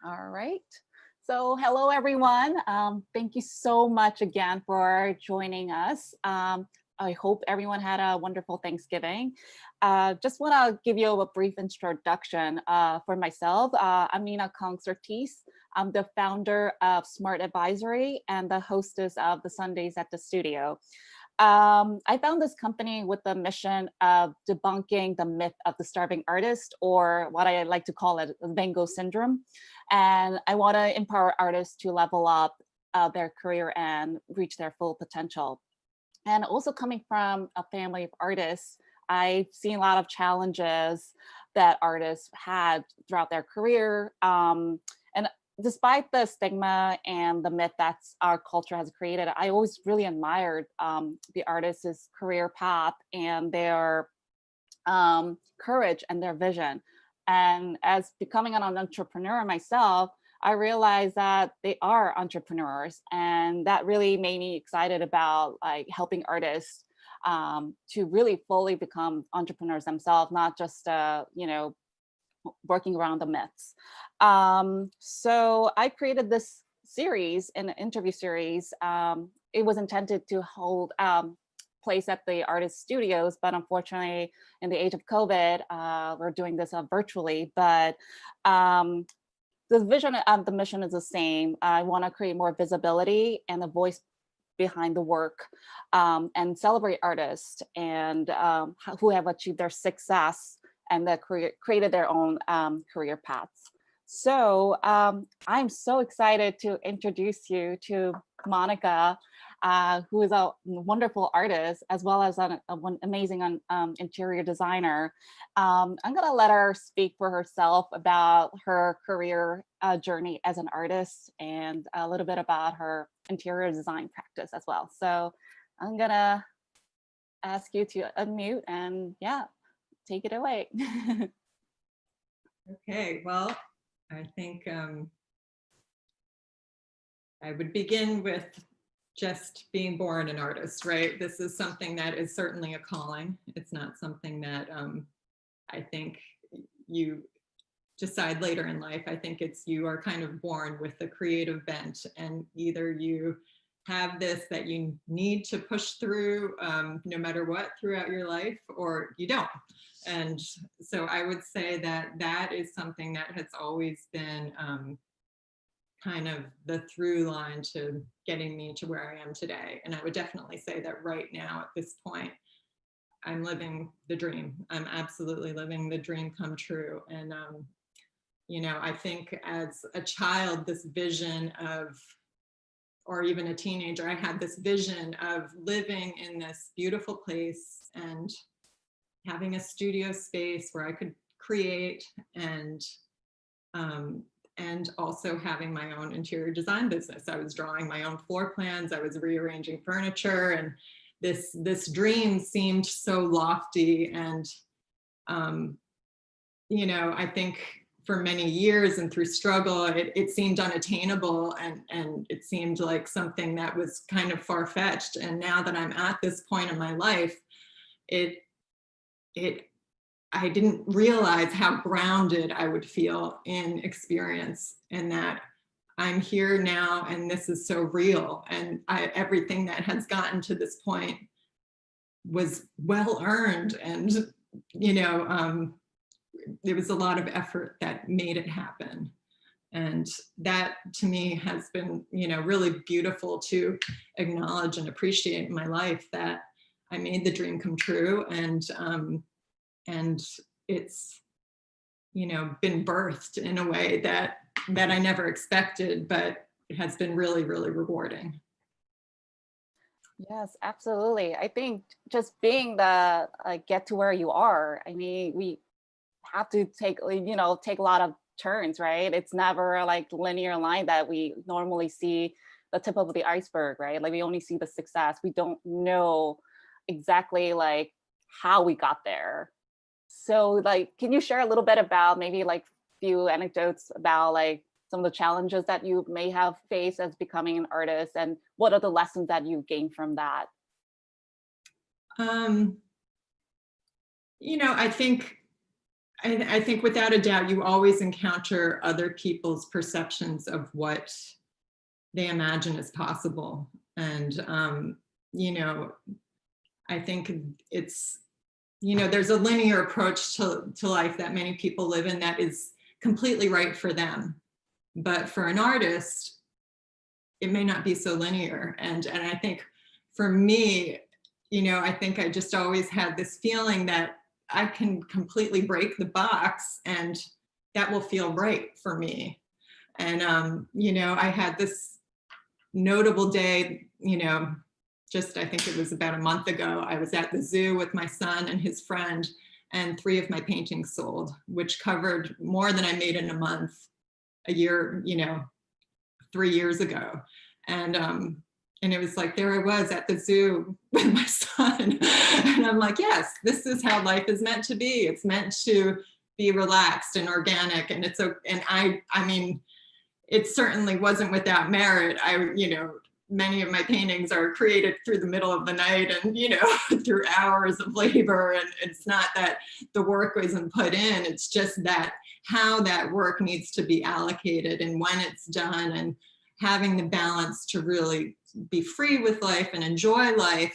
All right. So hello, everyone. Thank you so much again for joining us. I hope everyone had a wonderful Thanksgiving. Just want to give you a brief introduction for myself. I'm Nina Kong-Surtees. I'm the founder of Smart Advisory and the hostess of the Sundays at the Studio. I found this company with the mission of debunking the myth of the starving artist, or what I like to call it, Van Gogh syndrome. And I want to empower artists to level up their career and reach their full potential. And also coming from a family of artists, I've seen a lot of challenges that artists had throughout their career. And despite the stigma and the myth that our culture has created, I always really admired the artist's career path and their courage and their vision. And as becoming an entrepreneur myself, I realized that they are entrepreneurs, and that really made me excited about like helping artists to really fully become entrepreneurs themselves, not just working around the myths. So I created this series, an interview series. It was intended to hold place at the artist studios, but unfortunately, in the age of COVID, we're doing this virtually. But the vision of the mission is the same. I want to create more visibility and a voice behind the work, and celebrate artists and who have achieved their success and that created their own career paths. So I'm so excited to introduce you to Monica, who is a wonderful artist, as well as an amazing interior designer. I'm gonna let her speak for herself about her career journey as an artist and a little bit about her interior design practice as well. So I'm gonna ask you to unmute and yeah, take it away. Okay, well, I think I would begin with just being born an artist, right? This is something that is certainly a calling. It's not something that I think you decide later in life. I think it's you are kind of born with the creative bent, and either you have this that you need to push through no matter what throughout your life, or you don't. And so I would say that that is something that has always been kind of the through line to getting me to where I am today. And I would definitely say that right now at this point, I'm living the dream. I'm absolutely living the dream come true. And, you know, I think as a child, this vision of, or even a teenager, I had this vision of living in this beautiful place and having a studio space where I could create and also having my own interior design business. I was drawing my own floor plans, I was rearranging furniture, and this dream seemed so lofty. And you know, I think for many years and through struggle, it seemed unattainable, and it seemed like something that was kind of far-fetched. And now that I'm at this point in my life, I didn't realize how grounded I would feel in experience, and that I'm here now and this is so real. And everything that has gotten to this point was well earned. And, you know, there was a lot of effort that made it happen. And that to me has been, you know, really beautiful to acknowledge and appreciate in my life, that I made the dream come true. And it's, you know, been birthed in a way that I never expected, but it has been really, really rewarding. Yes, absolutely. I think just being the get to where you are. I mean, we have to take take a lot of turns, right? It's never like linear line that we normally see the tip of the iceberg, right? Like we only see the success. We don't know exactly like how we got there. So like, can you share a little bit about maybe like few anecdotes about like some of the challenges that you may have faced as becoming an artist, and what are the lessons that you gained from that? You know, I think I think without a doubt, you always encounter other people's perceptions of what they imagine is possible. And, you know, I think it's, you know, there's a linear approach to life that many people live in that is completely right for them. But for an artist, it may not be so linear. And I think for me, you know, I think I just always had this feeling that I can completely break the box and that will feel right for me. And, you know, I had this notable day, you know, just I think it was about a month ago. I was at the zoo with my son and his friend, and 3 of my paintings sold, which covered more than I made in a month a year, you know, 3 years ago. And it was like, there I was at the zoo with my son. And I'm like, yes, this is how life is meant to be. It's meant to be relaxed and organic. And it's, and I mean, it certainly wasn't without merit. You know, many of my paintings are created through the middle of the night and, you know, through hours of labor. And it's not that the work wasn't put in, it's just that how that work needs to be allocated and when it's done, and having the balance to really be free with life and enjoy life,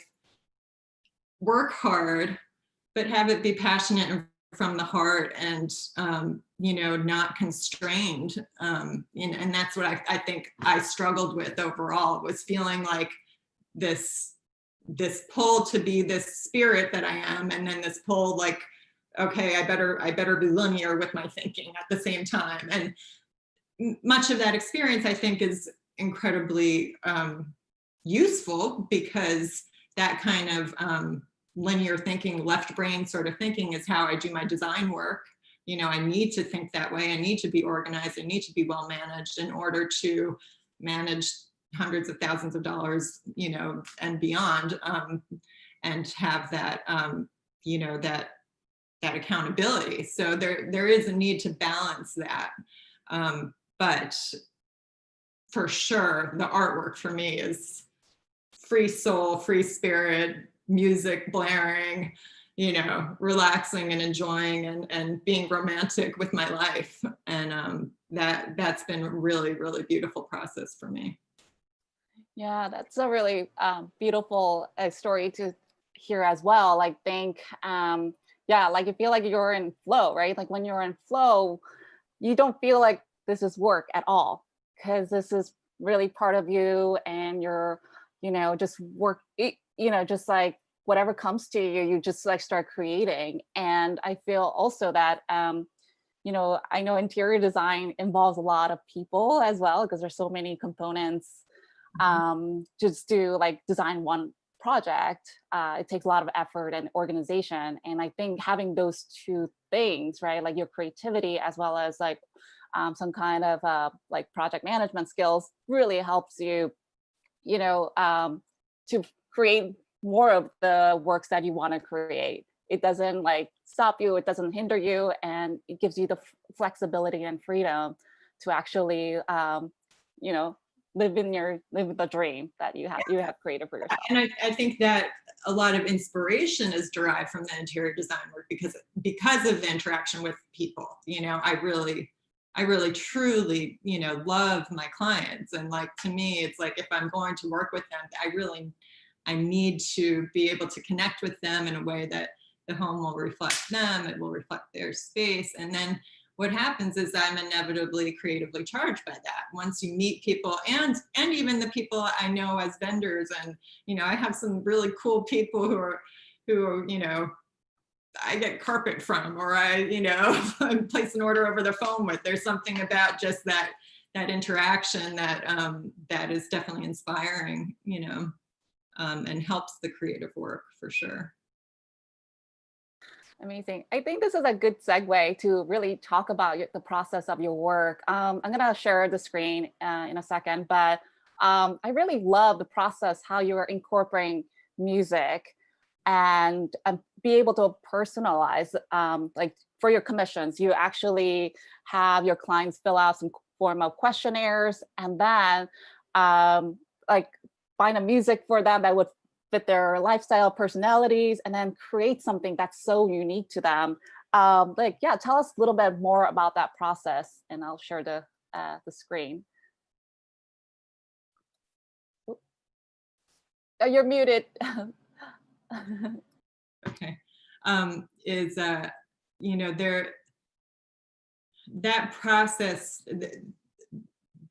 work hard, but have it be passionate and from the heart, and you know, not constrained. And that's what I think I struggled with overall, was feeling like this pull to be this spirit that I am, and then this pull like, okay, I better be linear with my thinking at the same time. And much of that experience, I think, is incredibly useful, because that kind of linear thinking, left brain sort of thinking, is how I do my design work. You know, I need to think that way. I need to be organized. I need to be well managed in order to manage hundreds of thousands of dollars, you know, and beyond, and have that, you know, that accountability. So there is a need to balance that. But for sure, the artwork for me is free soul, free spirit, music blaring, you know, relaxing and enjoying, and being romantic with my life. And that's been a really, really beautiful process for me. Yeah, that's a really beautiful story to hear as well. Like, yeah, like you feel like you're in flow, right? Like when you're in flow, you don't feel like this is work at all, because this is really part of you, and you're, you know, just work, you know, just like whatever comes to you, you just like start creating. And I feel also that, you know, I know interior design involves a lot of people as well, because there's so many components just to like design one project. It takes a lot of effort and organization. And I think having those two things, right, like your creativity as well as like some kind of like project management skills, really helps you, you know, to create more of the works that you want to create. It doesn't like stop you, it doesn't hinder you, and it gives you the flexibility and freedom to actually, you know, live the dream that you have created for yourself. And I think that a lot of inspiration is derived from the interior design work, because of the interaction with people. You know, I really truly, you know, love my clients. And like, to me, it's like, if I'm going to work with them, I need to be able to connect with them in a way that the home will reflect them, it will reflect their space. And then what happens is I'm inevitably creatively charged by that. Once you meet people, and even the people I know as vendors, and, you know, I have some really cool people who are, you know, I get carpet from, or I, you know, place an order over the phone with. There's something about just that interaction that that is definitely inspiring, you know, and helps the creative work for sure. Amazing. I think this is a good segue to really talk about the process of your work. I'm going to share the screen in a second, but I really love the process, how you're incorporating music and be able to personalize, like for your commissions, you actually have your clients fill out some form of questionnaires, and then like find a music for them that would fit their lifestyle, personalities, and then create something that's so unique to them. like, yeah, tell us a little bit more about that process, and I'll share the screen. Oop. Oh, you're muted. Okay. Is you know, that process,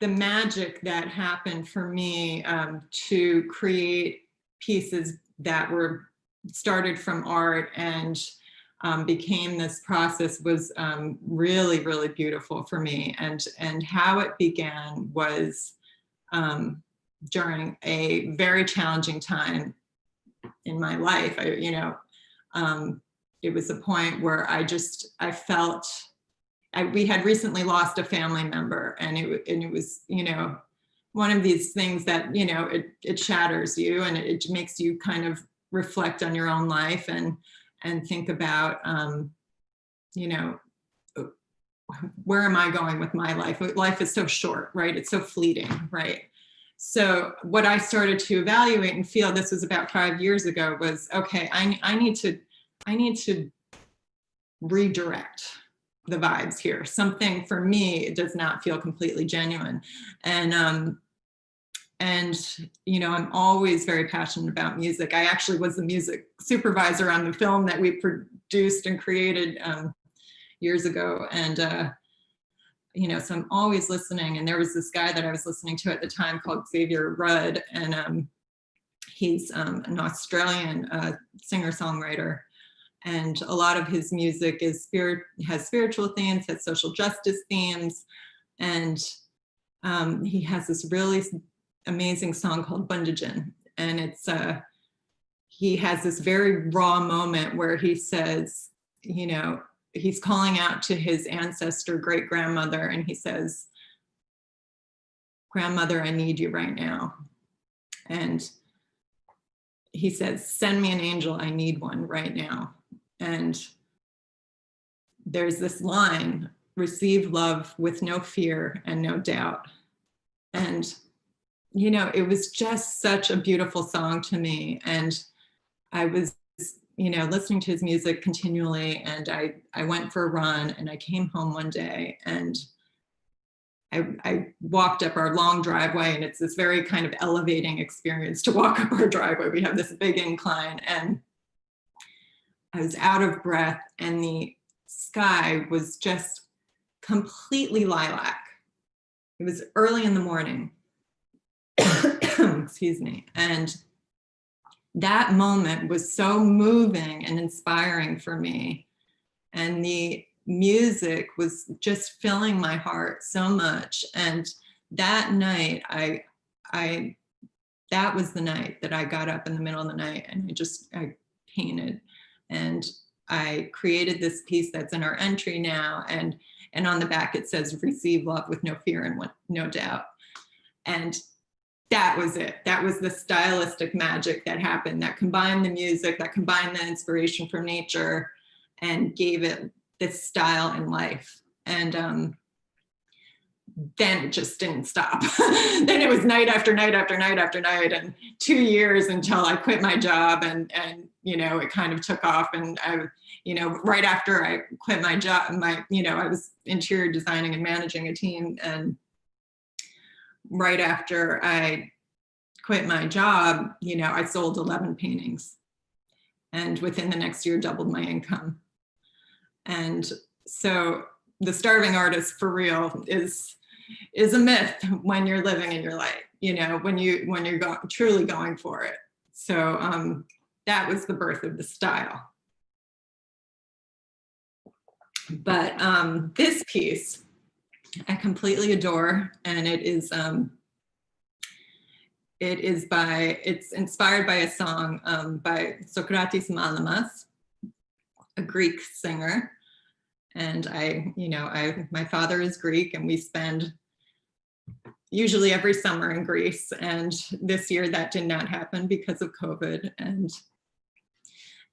the magic that happened for me to create pieces that were started from art and became this process was really, really beautiful for me. And how it began was during a very challenging time in my life. It was a point where I felt we had recently lost a family member, and it was, one of these things that, it shatters you, and it makes you kind of reflect on your own life and think about, where am I going with my life? Life is so short, right? It's so fleeting, right? So what I started to evaluate and feel, this was about 5 years ago, was, okay, I need to redirect the vibes here. Something for me does not feel completely genuine. And I'm always very passionate about music. I actually was the music supervisor on the film that we produced and created years ago. And so I'm always listening. And there was this guy that I was listening to at the time called Xavier Rudd, and he's an Australian singer-songwriter. And a lot of his music has spiritual themes, has social justice themes. And he has this really amazing song called Bundagen. And it's, he has this very raw moment where he says, he's calling out to his ancestor, great-grandmother, and he says, "Grandmother, I need you right now." And he says, "Send me an angel, I need one right now." And there's this line, "Receive love with no fear and no doubt." And, it was just such a beautiful song to me. And I was, listening to his music continually. And I went for a run, and I came home one day, and I walked up our long driveway, and it's this very kind of elevating experience to walk up our driveway. We have this big incline, and I was out of breath, and the sky was just completely lilac. It was early in the morning. Excuse me. And that moment was so moving and inspiring for me. And the music was just filling my heart so much. And that night, that was the night that I got up in the middle of the night, and I painted. And I created this piece that's in our entry now. And on the back, it says, "Receive love with no fear and no doubt." And that was it. That was the stylistic magic that happened, that combined the music, that combined the inspiration from nature, and gave it this style and life. And then it just didn't stop. Then it was night after night after night after night, and 2 years until I quit my job, and it kind of took off. And I, right after I quit my job, I was interior designing and managing a team, and right after I quit my job, I sold 11 paintings, and within the next year doubled my income. And so the starving artist, for real, is a myth when you're living in your life, when you're truly going for it. So that was the birth of the style. But this piece I completely adore, and it's inspired by a song by Socrates Malamas, a Greek singer. And my father is Greek, and we spend usually every summer in Greece. And this year that did not happen because of COVID. And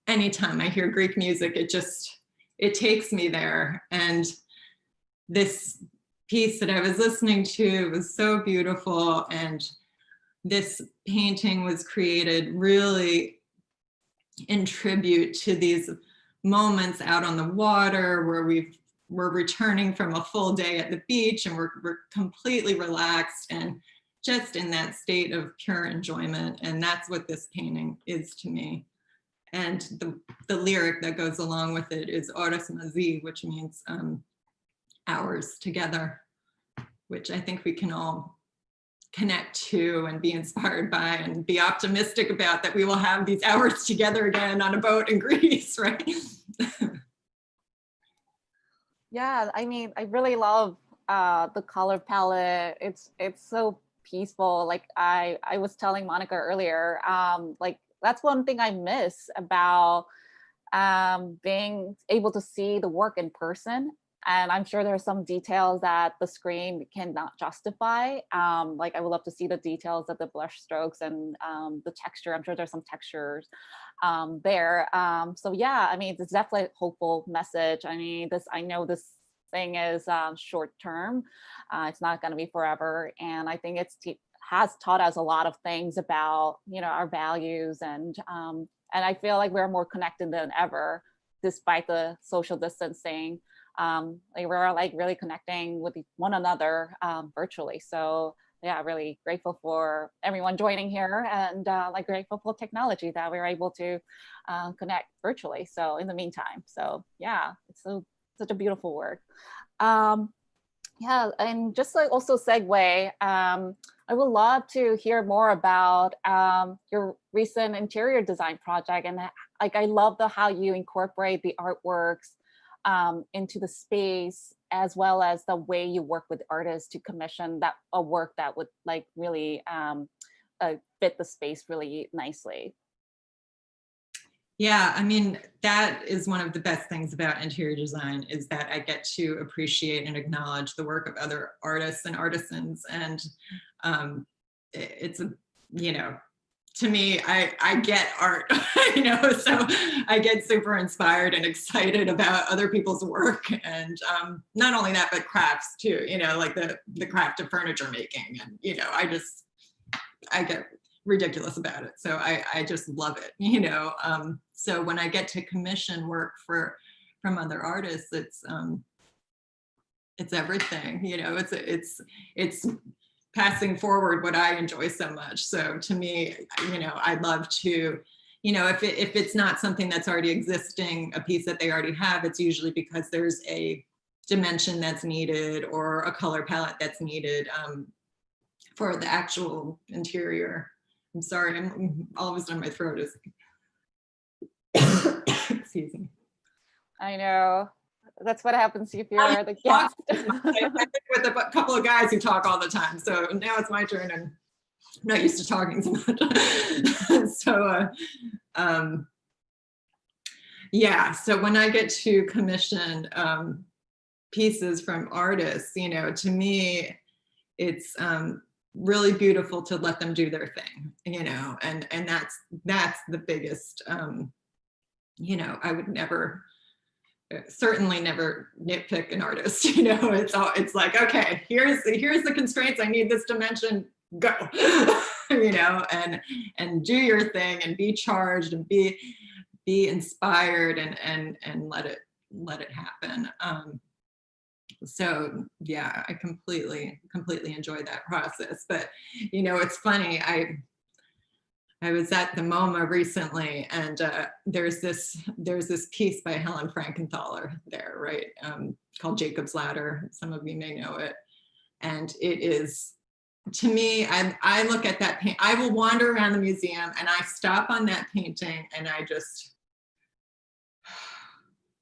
anytime I hear Greek music, it takes me there. And this piece that I was listening to was so beautiful. And this painting was created really in tribute to these moments out on the water where we're returning from a full day at the beach and we're completely relaxed and just in that state of pure enjoyment. And that's what this painting is to me. And the lyric that goes along with it is horas μαζί, which means hours together, which I think we can all connect to and be inspired by and be optimistic about, that we will have these hours together again on a boat in Greece, right? Yeah, I mean, I really love the color palette. It's so peaceful. Like I was telling Monica earlier, like that's one thing I miss about being able to see the work in person. And I'm sure there are some details that the screen cannot justify. Like I would love to see the details of the brush strokes and the texture. I'm sure there's some textures there. So yeah, I mean, it's definitely a hopeful message. I mean, I know this thing is short term. It's not going to be forever. And I think has taught us a lot of things about, you know, our values, and I feel like we're more connected than ever, despite the social distancing. Like we're like really connecting with one another virtually. So yeah, really grateful for everyone joining here, and like grateful for technology that we're able to connect virtually. So in the meantime, so yeah, it's such a beautiful work. Yeah, and just like also segue, I would love to hear more about your recent interior design project, and like I love how you incorporate the artworks into the space, as well as the way you work with artists to commission a work that would like really fit the space really nicely. Yeah, I mean, that is one of the best things about interior design, is that I get to appreciate and acknowledge the work of other artists and artisans. And it's a, you know, to me, I get art, you know, so I get super inspired and excited about other people's work. And not only that, but crafts too, you know, like the craft of furniture making. And, you know, I get ridiculous about it. So I just love it, you know. So when I get to commission work from other artists, it's everything, you know. It's passing forward what I enjoy so much. So to me, you know, I love to, you know, if it's not something that's already existing, a piece that they already have, it's usually because there's a dimension that's needed or a color palette that's needed for the actual interior. I'm sorry, I'm all of a sudden my throat is, excuse me. I know. That's what happens if you're the guest. I live with a couple of guys who talk all the time, so now it's my turn, and I'm not used to talking so much. So, yeah. So when I get to commission pieces from artists, you know, to me, it's really beautiful to let them do their thing, you know, and that's the biggest. You know, I would certainly never nitpick an artist, you know. It's like, okay, here's the constraints, I need this dimension, go. You know, and do your thing and be charged and be inspired and let it happen. So yeah, I completely enjoy that process. But you know, it's funny, I was at the MoMA recently, and there's this piece by Helen Frankenthaler there, right, called Jacob's Ladder. Some of you may know it, and it is, to me, I look at that paint. I will wander around the museum and I stop on that painting, and I just,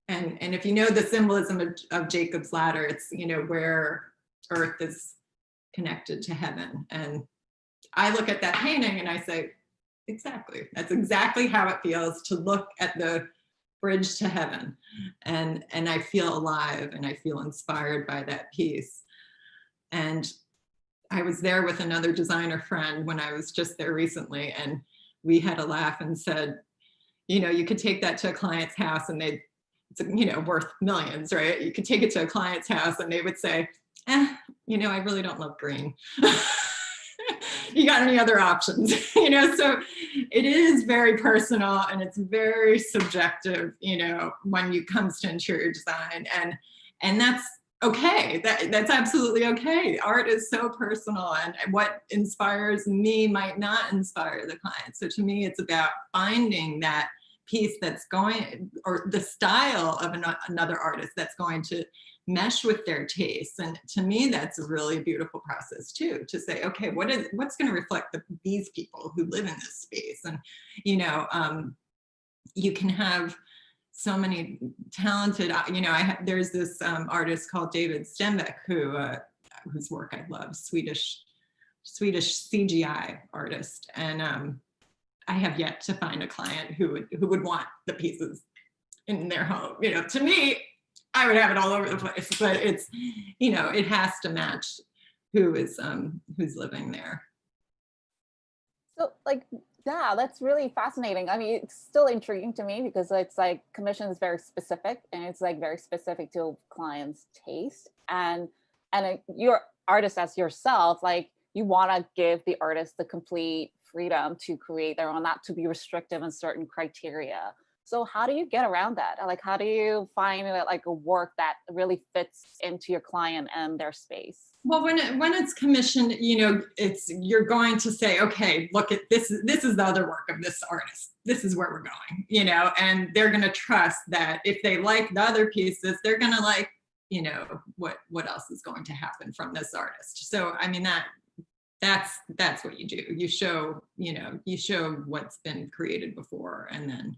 and if you know the symbolism of Jacob's Ladder, it's, you know, where Earth is connected to heaven, and I look at that painting and I say, exactly. That's exactly how it feels to look at the bridge to heaven. And I feel alive and I feel inspired by that piece. And I was there with another designer friend when I was just there recently, and we had a laugh and said, you know, you could take that to a client's house and it's, you know, worth millions, right? You could take it to a client's house and they would say, you know, I really don't love green. you got any other options? You know, so it is very personal and it's very subjective, you know, when it comes to interior design, and that's okay. That's absolutely okay. Art is so personal, and what inspires me might not inspire the client. So to me, it's about finding that piece that's going, or the style of another artist that's going to mesh with their tastes. And to me, that's a really beautiful process too, to say, okay, what's going to reflect these people who live in this space? And, you know, you can have so many talented, you know, there's this artist called David Stenbeck whose work I love, Swedish CGI artist. And I have yet to find a client who would want the pieces in their home. You know, to me, I would have it all over the place, but it's, you know, it has to match who's living there. So like, yeah, that's really fascinating. I mean, it's still intriguing to me because it's like commission is very specific and it's like very specific to client's taste. And you're artist as yourself, like you want to give the artist the complete freedom to create their own, not to be restrictive in certain criteria. So how do you get around that? Like, how do you find like a work that really fits into your client and their space? Well, when it's commissioned, you know, you're going to say, okay, look at this. This is the other work of this artist. This is where we're going, you know, and they're going to trust that if they like the other pieces, they're going to like, you know, what else is going to happen from this artist. So, I mean, that's what you do. You show, you know, what's been created before, and then,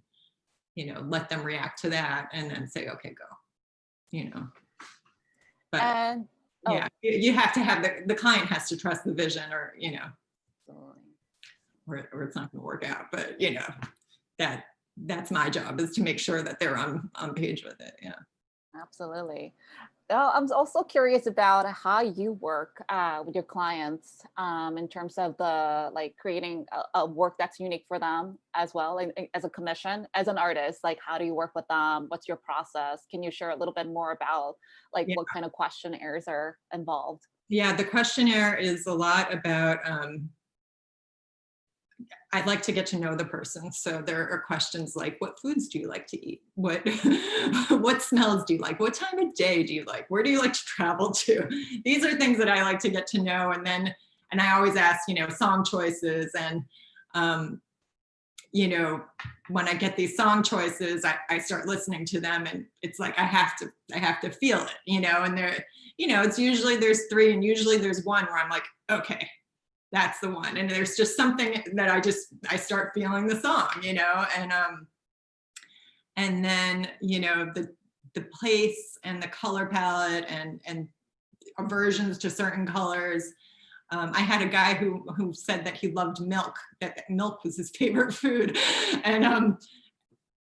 you know, let them react to that, and then say, okay, go, you know. But And yeah, you have to have the client has to trust the vision, or, you know, or it's not going to work out. But, you know, that's my job, is to make sure that they're on page with it. Yeah. absolutely. I'm also curious about how you work with your clients in terms of the like creating a work that's unique for them as well, and as a commission, as an artist. Like, how do you work with them? What's your process? Can you share a little bit more about like Yeah. what kind of questionnaires are involved? Yeah, the questionnaire is a lot about, I'd like to get to know the person. So there are questions like, what foods do you like to eat? What smells do you like? What time of day do you like? Where do you like to travel to? These are things that I like to get to know. And I always ask, you know, song choices. And, you know, when I get these song choices, I start listening to them, and it's like, I have to feel it, you know, and you know, it's usually there's three, and usually there's one where I'm like, okay, that's the one. And there's just something that I start feeling the song, you know, and then, you know, the place and the color palette and aversions to certain colors. I had a guy who said that he loved milk, that milk was his favorite food. And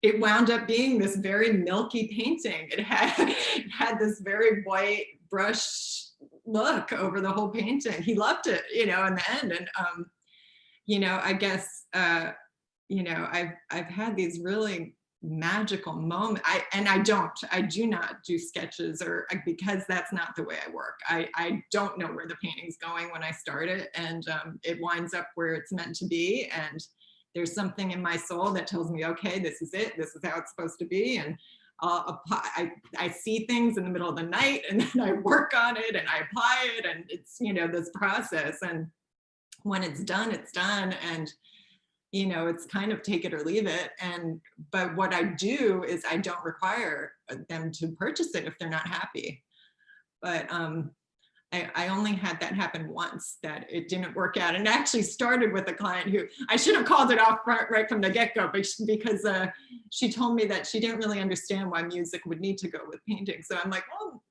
it wound up being this very milky painting. It had this very white brush look over the whole painting. He loved it, you know, in the end. And you know, I guess you know, I've had these really magical moments. I do not do sketches, or because that's not the way I work. I don't know where the painting's going when I start it, and it winds up where it's meant to be. And there's something in my soul that tells me, okay, this is it. This is how it's supposed to be. And I see things in the middle of the night, and then I work on it and I apply it, and it's, you know, this process. And when it's done, it's done. And, you know, it's kind of take it or leave it. But what I do is I don't require them to purchase it if they're not happy. But I only had that happen once, that it didn't work out. And it actually started with a client who, I should have called it off right from the get-go, because she told me that she didn't really understand why music would need to go with painting. So I'm like, well,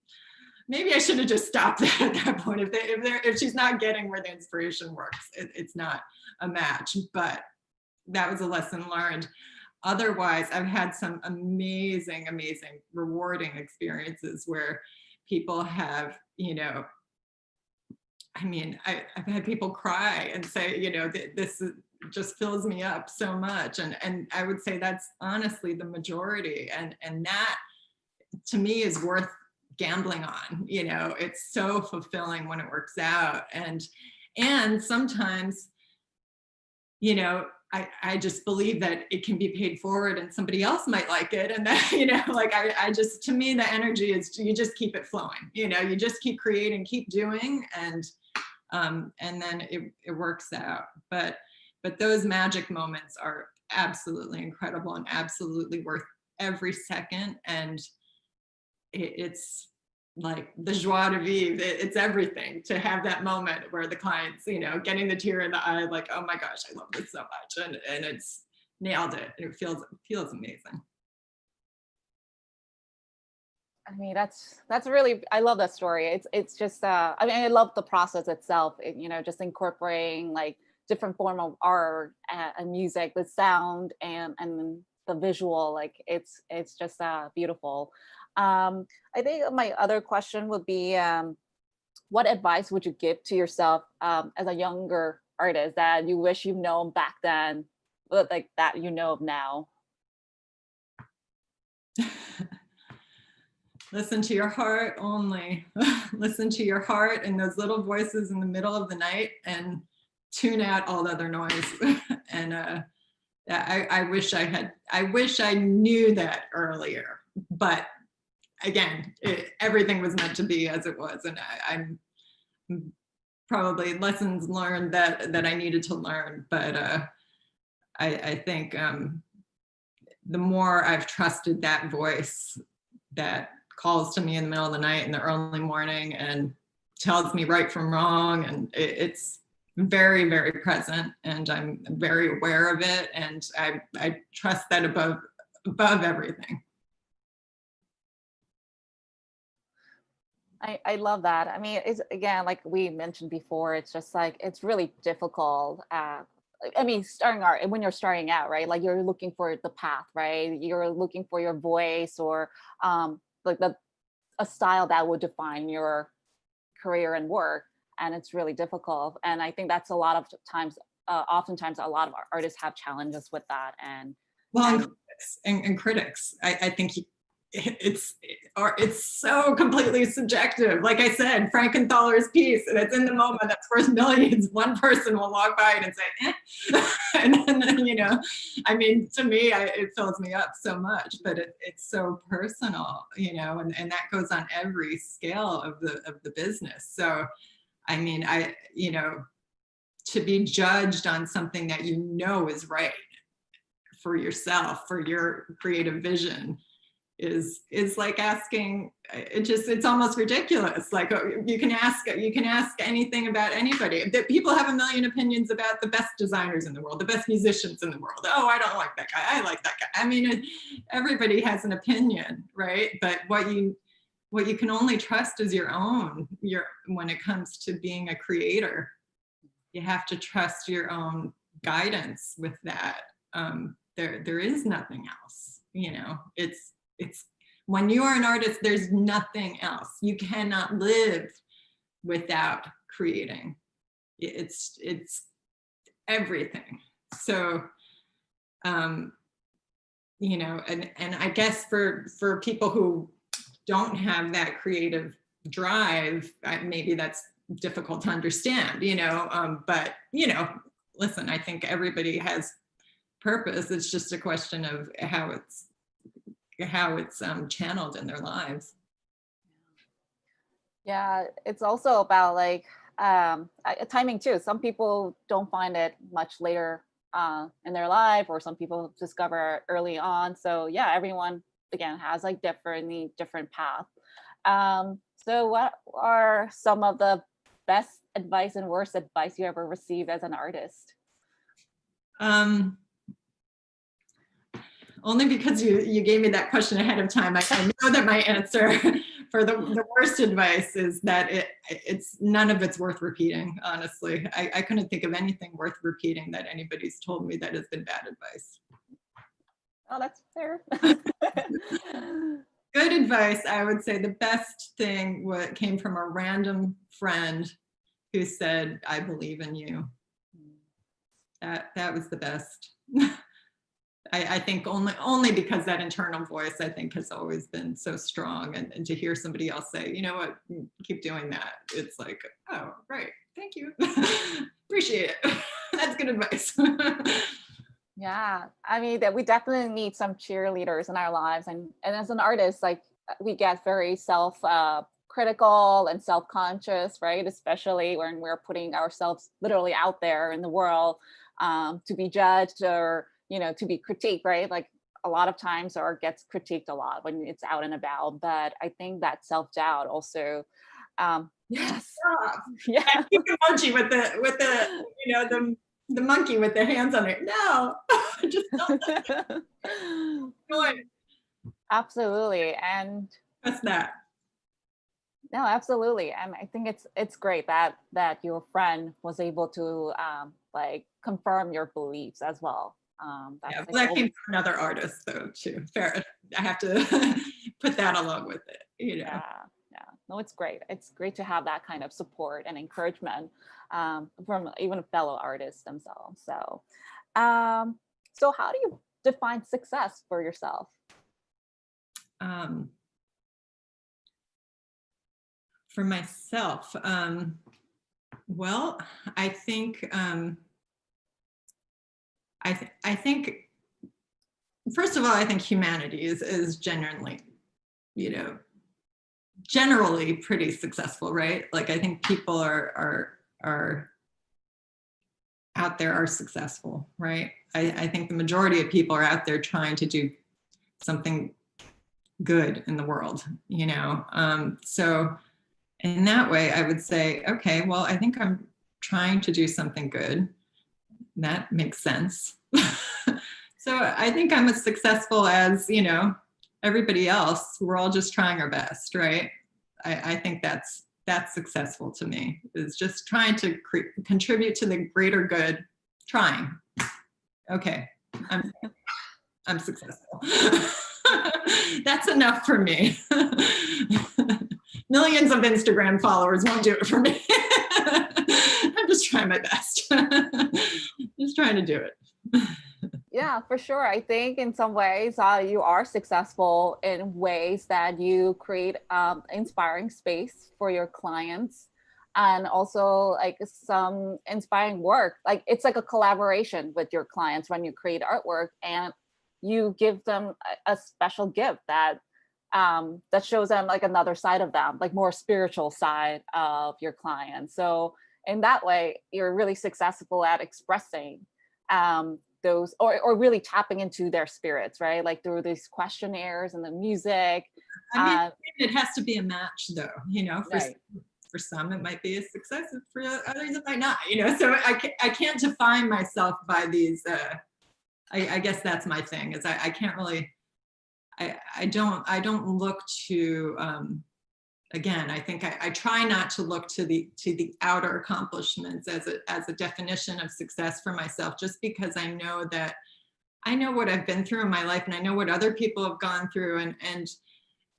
maybe I should have just stopped that at that point. If she's not getting where the inspiration works, it's not a match. But that was a lesson learned. Otherwise, I've had some amazing, rewarding experiences where people have, you know, I mean, I've had people cry and say, you know, this just fills me up so much. And I would say that's honestly the majority. And that, to me, is worth gambling on. You know, it's so fulfilling when it works out. And And sometimes, you know, I just believe that it can be paid forward and somebody else might like it. And that, you know, like I just, to me, the energy is, you just keep it flowing, you know, you just keep creating, keep doing, and then it works out. But those magic moments are absolutely incredible and absolutely worth every second. And it's like the joie de vivre. It's everything to have that moment where the client's, you know, getting the tear in the eye, like, oh my gosh, I love this so much, and it's nailed it. It feels amazing. I mean, that's really, I love that story. It's just, I mean, I love the process itself, you know, just incorporating like different form of art and music, the sound and the visual, like it's just beautiful. I think my other question would be, what advice would you give to yourself as a younger artist that you wish you've known back then, but like that you know of now? Listen to your heart only. Listen to your heart and those little voices in the middle of the night, and tune out all the other noise. And I wish I knew that earlier, but again, everything was meant to be as it was. And I'm probably lessons learned that I needed to learn. But I think the more I've trusted that voice that calls to me in the middle of the night, in the early morning, and tells me right from wrong, and it's very, very present, and I'm very aware of it, and I trust that above everything. I love that. I mean, it's again, like we mentioned before, it's just like, it's really difficult. I mean, starting art, when you're starting out, right? Like you're looking for the path, right? You're looking for your voice, or like a style that would define your career and work. And it's really difficult. And I think that's a lot of times, oftentimes a lot of artists have challenges with that. And well, and critics, I think it's so completely subjective. Like I said, Frankenthaler's piece, and it's in the moment, that's worth millions. One person will walk by it and say, eh. And then, you know, I mean, to me, it fills me up so much, but it's so personal, you know, and that goes on every scale of the business. So, I mean, you know, to be judged on something that you know is right for yourself, for your creative vision, is like asking, it's almost ridiculous. Like, you can ask anything about anybody. That people have a million opinions about the best designers in the world, the best musicians in the world. Oh, I don't like that guy, I like that guy. I mean, everybody has an opinion, right? But what you can only trust is your own. When it comes to being a creator, you have to trust your own guidance with that. There is nothing else, you know. It's when you are an artist, there's nothing else. You cannot live without creating. It's everything. So, you know, and I guess for people who don't have that creative drive, maybe that's difficult to understand, you know, but, you know, listen, I think everybody has purpose. It's just a question of how it's channeled in their lives. yeah, it's also about like timing too. Some people don't find it much later in their life, or some people discover early on. So yeah, everyone again has like different path. So what are some of the best advice and worst advice you ever received as an artist? Only because you gave me that question ahead of time, I know that my answer for the worst advice is that it's none of it's worth repeating. Honestly, I couldn't think of anything worth repeating that anybody's told me that has been bad advice. Oh, that's fair. Good advice, I would say the best thing came from a random friend who said, "I believe in you." That was the best. I think only because that internal voice, I think, has always been so strong, and to hear somebody else say, you know what, keep doing that, it's like, oh, right, thank you. Appreciate it. That's good advice. Yeah, I mean that we definitely need some cheerleaders in our lives, and as an artist, like we get very self critical and self conscious, right? Especially when we're putting ourselves literally out there in the world to be judged or to be critiqued, right? Like a lot of times art gets critiqued a lot when it's out and about, but I think that self doubt also, yes, Stop. yeah. That cute emoji with the the monkey with the hands on it. No, just don't do it. Absolutely. And That's that. no, absolutely. And I think it's great that your friend was able to like confirm your beliefs as well. Yeah, That's like well, that came always, from another artist though too. Fair. I have to put that along with it. yeah, yeah. No, it's great. It's great to have that kind of support and encouragement from even fellow artists themselves. Um, so how do you define success for yourself? Um, for myself, well, I think I think first of all, I think humanity is genuinely, you know, generally pretty successful, right? Like I think people are out there are successful, right? I think the majority of people are out there trying to do something good in the world, you know. So in that way, I would say, okay, well, I think I'm trying to do something good. That makes sense. So I think I'm as successful as, everybody else. We're all just trying our best, right? I think that's successful to me, is just trying to contribute to the greater good, trying. Okay, I'm successful. That's enough for me. Millions of Instagram followers won't do it for me. I'm just trying my best. Just trying to do it. Yeah, for sure. I think in some ways you are successful in ways that you create inspiring space for your clients and also like some inspiring work. Like it's like a collaboration with your clients when you create artwork and you give them a special gift that shows them like another side of them, like more spiritual side of your client. So in that way, you're really successful at expressing those or really tapping into their spirits, right? Like through these questionnaires and the music. I mean, it has to be a match though, Right. for some it might be a success, for others it might not, so I can't define myself by these I guess that's my thing, is I can't really I don't look to again, I think I try not to look to the outer accomplishments as a definition of success for myself, just because I know that I know what I've been through in my life and I know what other people have gone through, and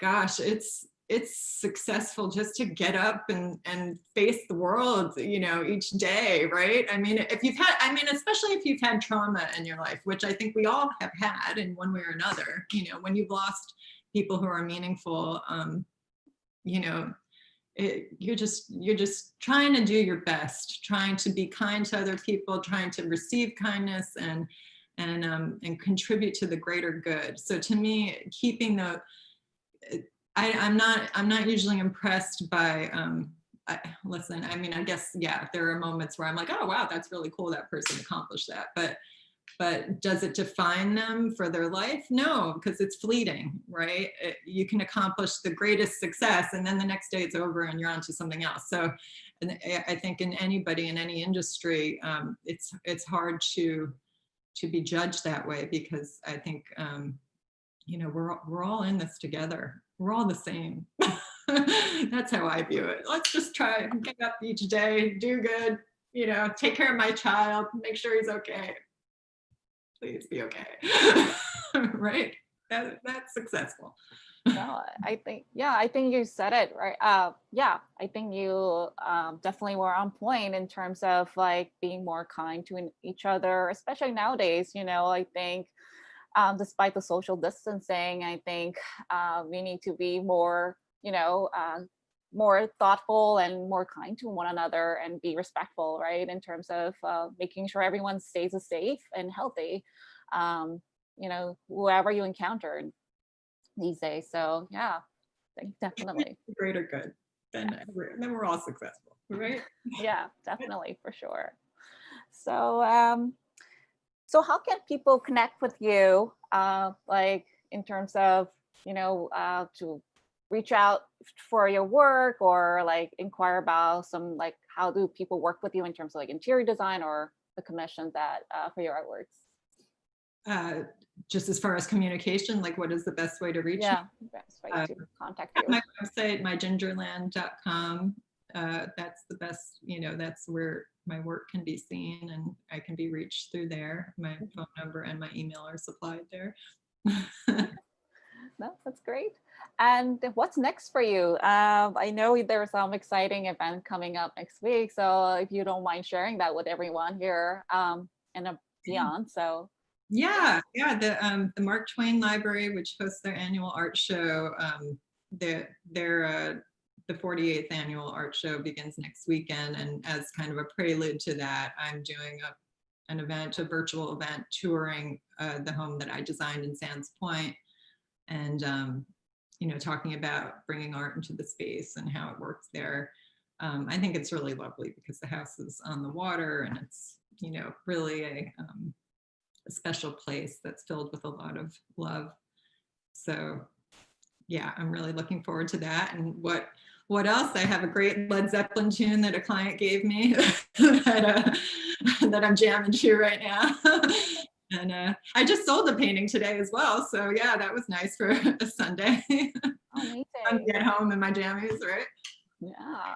gosh, it's successful just to get up and face the world, each day, right? I mean, especially if you've had trauma in your life, which I think we all have had in one way or another, when you've lost people who are meaningful, you know, you're just trying to do your best, trying to be kind to other people, trying to receive kindness and contribute to the greater good. So to me, keeping the I'm not usually impressed by listen, I mean, I guess, yeah, there are moments where I'm like, oh wow, that's really cool that person accomplished that, but does it define them for their life? No, because it's fleeting, right? You can accomplish the greatest success and then the next day it's over and you're on to something else. So and I think in anybody in any industry, it's hard to be judged that way, because I think we're all in this together. We're all the same. That's how I view it. Let's just try and get up each day, do good, take care of my child, make sure he's okay. Please be okay. Right? That's successful. No, I think you said it right. Yeah, I think you definitely were on point in terms of like being more kind to each other, especially nowadays. I think despite the social distancing, I think we need to be more, more thoughtful and more kind to one another and be respectful, right? In terms of making sure everyone stays safe and healthy, whoever you encounter these days. So yeah, definitely. Greater good. Then we're all successful, right? Yeah, definitely, for sure. So, so how can people connect with you, like in terms of, to reach out for your work or like inquire about some, like, how do people work with you in terms of like interior design or the commission that for your artworks? Just as far as communication, like what is the best way to reach me? Yeah, best way to contact you. My website, mygingerland.com. That's the best, that's where my work can be seen and I can be reached through there. My phone number and my email are supplied there. No, that's great. And what's next for you? I know there's some exciting event coming up next week, so if you don't mind sharing that with everyone here and beyond. So Yeah, the Mark Twain Library, which hosts their annual art show, their the 48th annual art show begins next weekend, and as kind of a prelude to that, I'm doing a virtual event touring the home that I designed in Sands Point, and talking about bringing art into the space and how it works there. I think it's really lovely because the house is on the water, and it's really a special place that's filled with a lot of love. So yeah, I'm really looking forward to that. And what else? I have a great Led Zeppelin tune that a client gave me that I'm jamming to right now. And I just sold the painting today as well. So yeah, that was nice for a Sunday. amazing. I'm get home in my jammies, right? Yeah,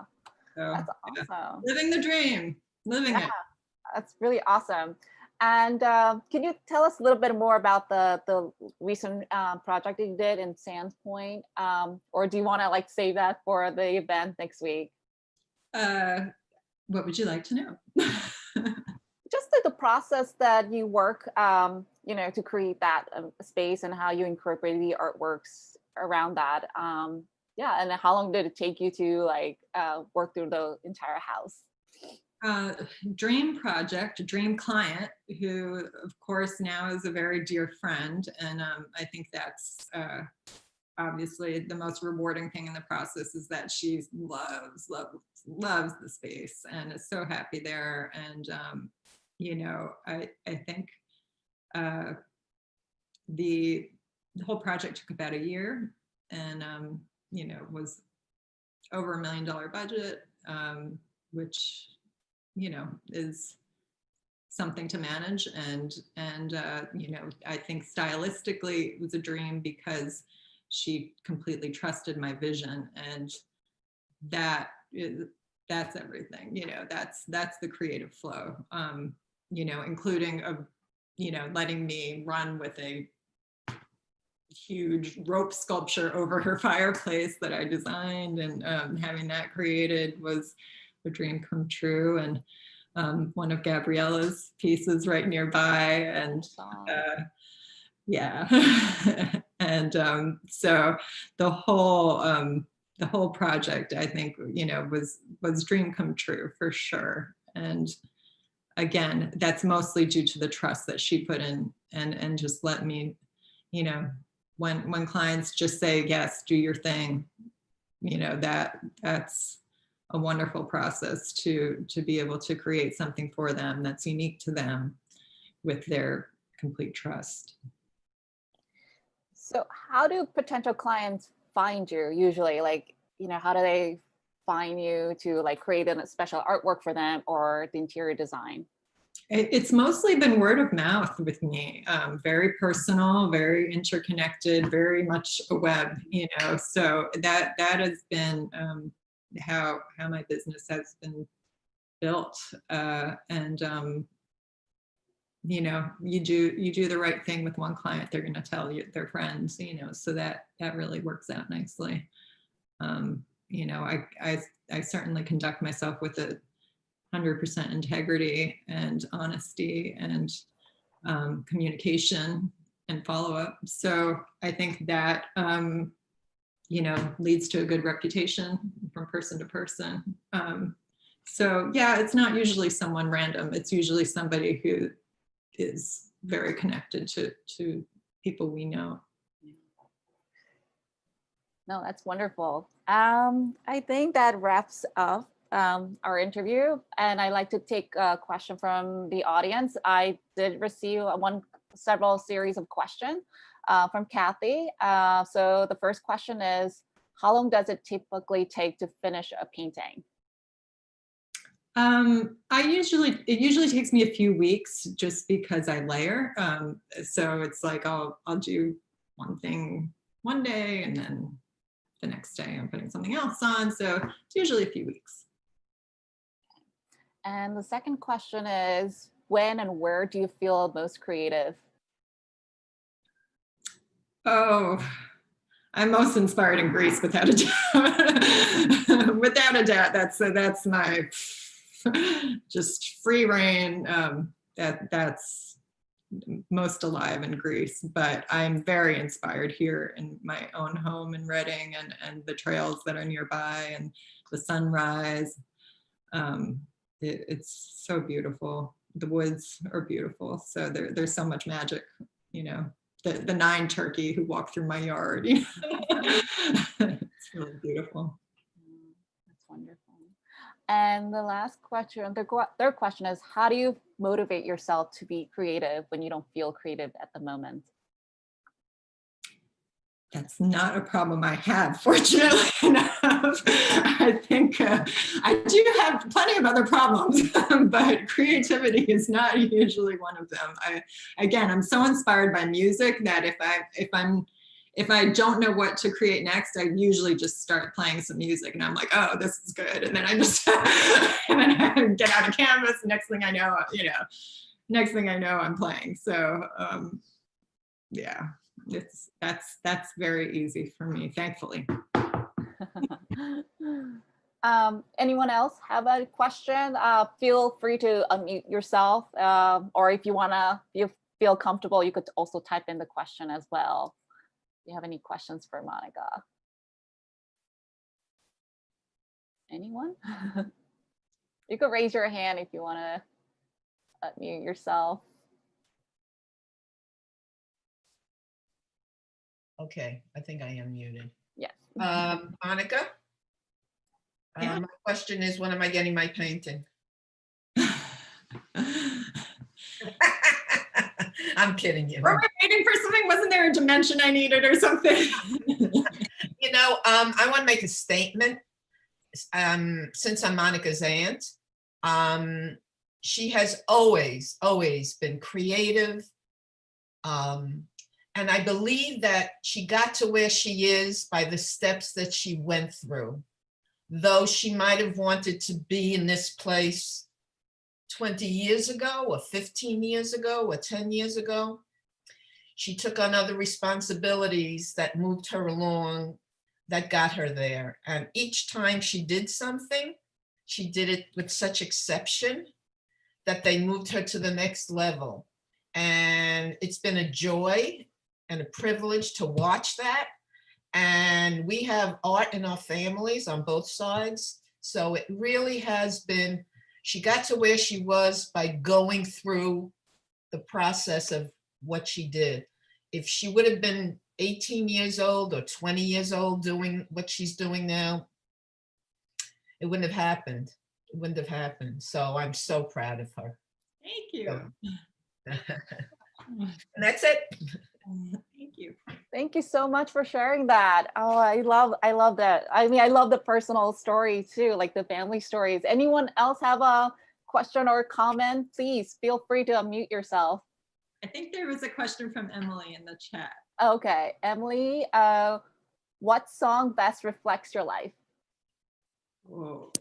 So, that's awesome. living the dream, living it. That's really awesome. And can you tell us a little bit more about the recent project that you did in Sands Point? Or do you want to like save that for the event next week? What would you like to know? Just like the process that you work, to create that space and how you incorporate the artworks around that. Yeah, and how long did it take you to like work through the entire house? Dream project, dream client, who of course now is a very dear friend, and I think that's obviously the most rewarding thing in the process is that she loves the space and is so happy there. And I think the whole project took about a year, and was over $1 million budget, which is something to manage. And I think stylistically it was a dream because she completely trusted my vision, and that's everything. That's the creative flow, including letting me run with a huge rope sculpture over her fireplace that I designed, and having that created was a dream come true. And one of Gabriella's pieces right nearby, and yeah. And so the whole project, I think, was dream come true for sure. And again, that's mostly due to the trust that she put in, and just let me, when clients just say yes, do your thing, that's a wonderful process to be able to create something for them that's unique to them with their complete trust. So how do potential clients find you usually? Like, how do they find you to like create a special artwork for them or the interior design? It's mostly been word of mouth with me, very personal, very interconnected, very much a web, so that has been how my business has been built. And you do the right thing with one client, they're going to tell you their friends, so that really works out nicely. I certainly conduct myself with a 100% integrity and honesty and communication and follow-up. So I think that leads to a good reputation from person to person. So yeah, it's not usually someone random. It's usually somebody who is very connected to people we know. No, that's wonderful. I think that wraps up our interview, and I'd like to take a question from the audience. I did receive several series of questions from Kathy. So the first question is, how long does it typically take to finish a painting? It usually takes me a few weeks just because I layer. So it's like I'll do one thing one day, and then the next day I'm putting something else on. So it's usually a few weeks. And the second question is, when and where do you feel most creative? Oh, I'm most inspired in Greece, without a doubt. Without a doubt, that's my just free reign. That's most alive in Greece. But I'm very inspired here in my own home in Reading, and the trails that are nearby, and the sunrise. It's so beautiful. The woods are beautiful. So there's so much magic, the 9 turkey who walk through my yard. It's really beautiful. That's wonderful. And the last question, the third question is, how do you motivate yourself to be creative when you don't feel creative at the moment? That's not a problem I have, fortunately enough. I think I do have plenty of other problems, but creativity is not usually one of them. I'm so inspired by music that if I don't know what to create next, I usually just start playing some music, and I'm like, oh, this is good. And then I just and then I get out a canvas. Next thing I know, I'm playing. So yeah. That's very easy for me, thankfully. Anyone else have a question? Feel free to unmute yourself, or if you feel comfortable, you could also type in the question as well. Do you have any questions for Monica? Anyone? You could raise your hand if you want to unmute yourself. Okay, I think I am muted. Yes. Monica? Yeah. My question is, when am I getting my painting? I'm kidding you. Were we waiting for something? Wasn't there a dimension I needed or something? I want to make a statement. Since I'm Monica's aunt, she has always been creative. And I believe that she got to where she is by the steps that she went through. Though she might have wanted to be in this place 20 years ago, or 15 years ago, or 10 years ago, she took on other responsibilities that moved her along, that got her there. And each time she did something, she did it with such exception that they moved her to the next level. And it's been a joy and a privilege to watch that. And we have art in our families on both sides. So it really has been, she got to where she was by going through the process of what she did. If she would have been 18 years old or 20 years old doing what she's doing now, it wouldn't have happened. It wouldn't have happened. So I'm so proud of her. Thank you. And that's it. Thank you. Thank you so much for sharing that. Oh, I love that. I mean, I love the personal story too, like the family stories. Anyone else have a question or comment? Please feel free to unmute yourself. I think there was a question from Emily in the chat. Okay, Emily, what song best reflects your life? Whoa.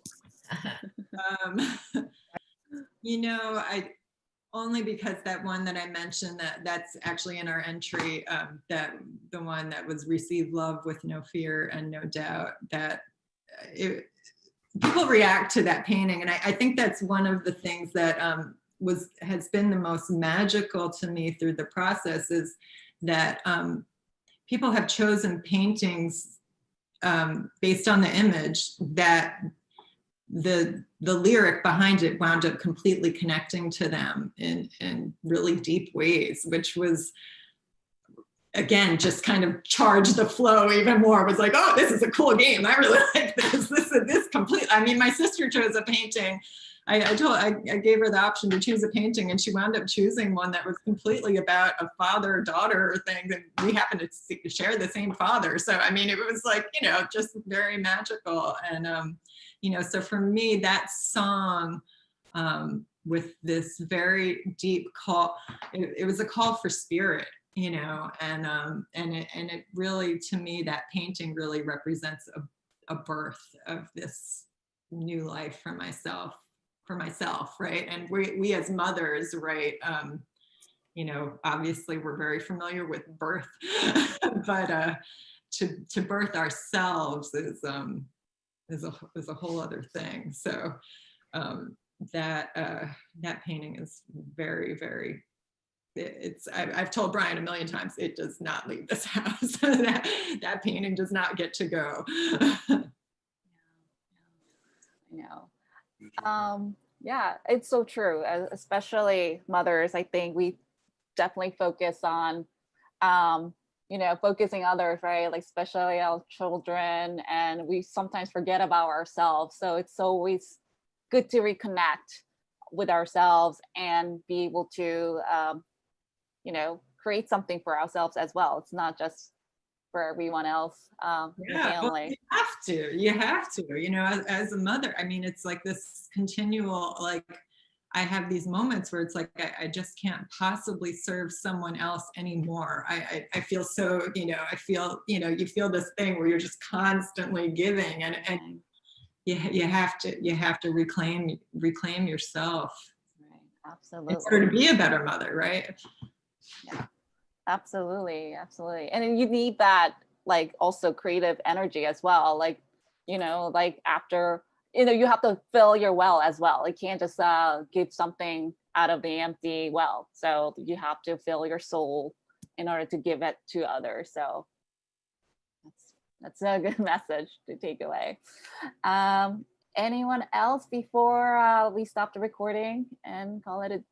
Only because that one that I mentioned, that's actually in our entry, that the one that was receive love with no fear and no doubt, that people react to that painting. And I think that's one of the things that has been the most magical to me through the process, is that people have chosen paintings based on the image, that the lyric behind it wound up completely connecting to them in really deep ways, which was, again, just kind of charged the flow even more. It was like, oh, this is a cool game. I really like this. This complete. I mean, my sister chose a painting. I gave her the option to choose a painting, and she wound up choosing one that was completely about a father-daughter thing, and we happen to share the same father. So I mean, it was like, you know, just very magical. And you know, so for me, that song, with this very deep call, it was a call for spirit, you know, and it really, to me, that painting really represents a birth of this new life for myself, right? And we as mothers, right, you know, obviously we're very familiar with birth, but to birth ourselves is a whole other thing. So that painting is very, very, I've told Brian a million times, it does not leave this house. that painting does not get to go. Yeah, it's so true. Especially mothers, I think we definitely focus on, you know, focusing others, right? Like especially our children, and we sometimes forget about ourselves. So it's always good to reconnect with ourselves and be able to, you know, create something for ourselves as well. It's not just for everyone else in the Yeah, well, family. you have to, you know, as a mother. I mean, it's like this continual, like, I have these moments where it's like, I just can't possibly serve someone else anymore. I feel so, you know, you feel this thing where you're just constantly giving, and you have to reclaim yourself. Right, In absolutely. order to be a better mother, right? Yeah, absolutely, absolutely. And then you need that, like, also creative energy as well. Like, you know, like after, you know, you have to fill your well as well. You can't just give something out of the empty well. So you have to fill your soul in order to give it to others. So that's a good message to take away. Anyone else before we stop the recording and call it a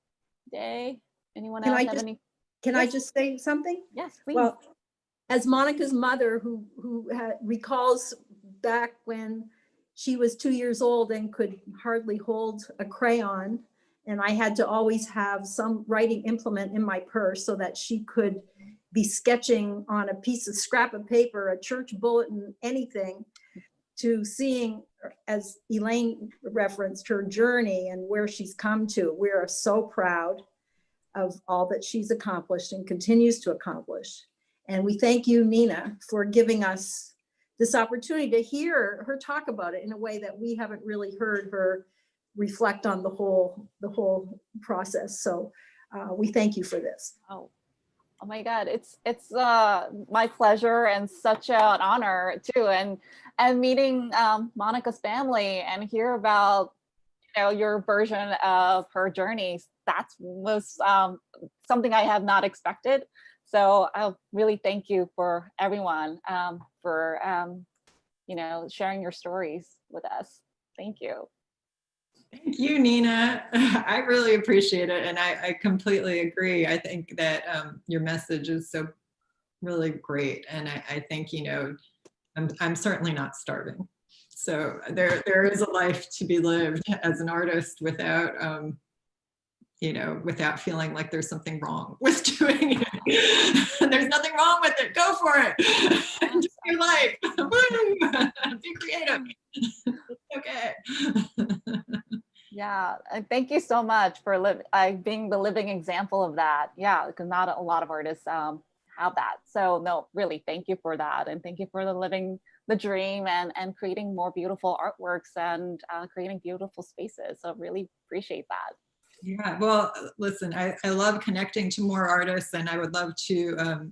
day? Anyone Can else I have just any? can I Yes. just say something? Yes, please. Well, as Monica's mother, who recalls back when she was 2 years old and could hardly hold a crayon, and I had to always have some writing implement in my purse so that she could be sketching on a piece of scrap of paper, a church bulletin, anything, to seeing, as Elaine referenced, her journey and where she's come to. We are so proud of all that she's accomplished and continues to accomplish. And we thank you, Nina, for giving us this opportunity to hear her talk about it in a way that we haven't really heard her reflect on the whole process. So we thank you for this. Oh my God, it's my pleasure and such an honor too, and meeting Monica's family and hear about, you know, your version of her journey. That was something I have not expected. So I really thank you for everyone for you know, sharing your stories with us. Thank you. Thank you, Nina. I really appreciate it. And I completely agree. I think that your message is so really great. And I think, you know, I'm certainly not starving. So there is a life to be lived as an artist without, you know, without feeling like there's something wrong with doing it. There's nothing wrong with it. Go for it. Enjoy your life. Be creative. It's okay. Yeah, thank you so much for being the living example of that. Yeah, because not a lot of artists have that. So no, really, thank you for that, and thank you for living the dream and creating more beautiful artworks and creating beautiful spaces. So really appreciate that. Yeah, well, listen, I love connecting to more artists, and I would love to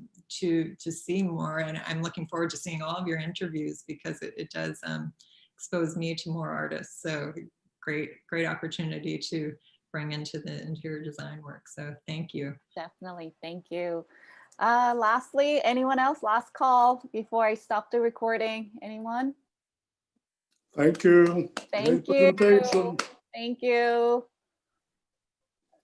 see more. And I'm looking forward to seeing all of your interviews because it does expose me to more artists. So great opportunity to bring into the interior design work. So thank you. Definitely, thank you. Lastly, anyone else? Last call before I stop the recording. Anyone? Thank you. Thank Great you. presentation. Thank you.